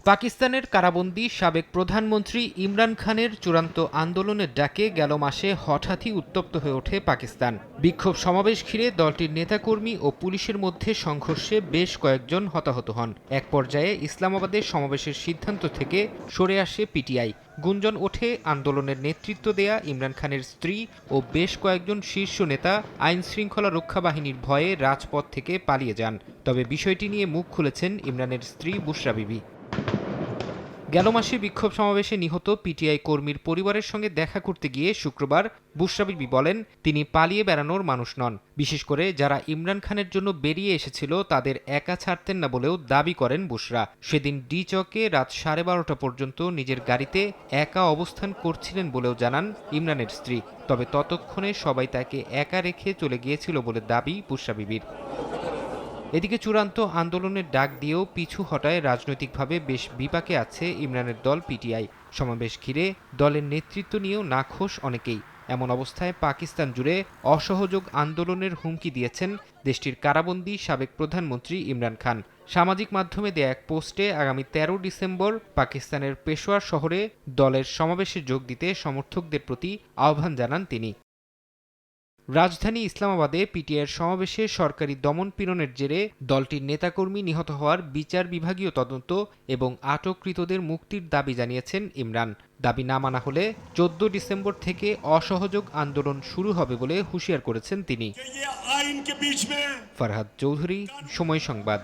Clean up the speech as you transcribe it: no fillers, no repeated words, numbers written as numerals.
পাকিস্তানের কারাবন্দী সাবেক প্রধানমন্ত্রী ইমরান খানের চূড়ান্ত আন্দোলনের ডাকে গেল মাসে হঠাৎই উত্তপ্ত হয়ে ওঠে পাকিস্তান। বিক্ষোভ সমাবেশ ঘিরে দলটির নেতাকর্মী ও পুলিশের মধ্যে সংঘর্ষে বেশ কয়েকজন হতাহত হন। এক পর্যায়ে ইসলামাবাদে সমাবেশের সিদ্ধান্ত থেকে সরে আসে পিটিআই। গুঞ্জন ওঠে আন্দোলনের নেতৃত্ব দেয়া ইমরান খানের স্ত্রী ও বেশ কয়েকজন শীর্ষ নেতা আইনশৃঙ্খলা রক্ষা বাহিনীর ভয়ে রাজপথ থেকে পালিয়ে যান। তবে বিষয়টি নিয়ে মুখ খুলেছেন ইমরানের স্ত্রী বুশরা বিবি। গেল মাসে বিক্ষোভ সমাবেশে নিহত পিটিআই কর্মীর পরিবারের সঙ্গে দেখা করতে গিয়ে শুক্রবার বুশরা বিবি বলেন, তিনি পালিয়ে বেড়ানোর মানুষ নন। বিশেষ করে যারা ইমরান খানের জন্য বেরিয়ে এসেছিল তাদের একা ছাড়তেন না বলেও দাবি করেন বুশরা। সেদিন ডি চকে রাত 12:30 পর্যন্ত নিজের গাড়িতে একা অবস্থান করছিলেন বলেও জানান ইমরানের স্ত্রী। তবে ততক্ষণে সবাই তাকে একা রেখে চলে গিয়েছিল বলে দাবি বুশরা বিবির। এদিকে চূড়ান্ত আন্দোলনের ডাক দিয়েও পিছু হটায় রাজনৈতিকভাবে বেশ বিপাকে আছে ইমরানের দল পিটিআই। সমাবেশ ঘিরে দলের নেতৃত্ব নিয়েও নাখোশ অনেকেই। এমন অবস্থায় পাকিস্তান জুড়ে অসহযোগ আন্দোলনের হুমকি দিয়েছেন দেশটির কারাবন্দী সাবেক প্রধানমন্ত্রী ইমরান খান। সামাজিক মাধ্যমে দেয়া এক পোস্টে আগামী 13 ডিসেম্বর পাকিস্তানের পেশোয়ার শহরে দলের সমাবেশে যোগ দিতে সমর্থকদের প্রতি আহ্বান জানান তিনি। রাজধানী ইসলামাবাদে পিটিআইয়ের সমাবেশে সরকারি দমন-পীড়নের জেরে দলটির নেতাকর্মী নিহত হওয়ার বিচার বিভাগীয় তদন্ত এবং আটককৃতদের মুক্তির দাবি জানিয়েছেন ইমরান। দাবি না মানা হলে 14 ডিসেম্বর থেকে অসহযোগ আন্দোলন শুরু হবে বলে হুঁশিয়ার করেছেন তিনি। ফরহাদ চৌধুরী, সময় সংবাদ।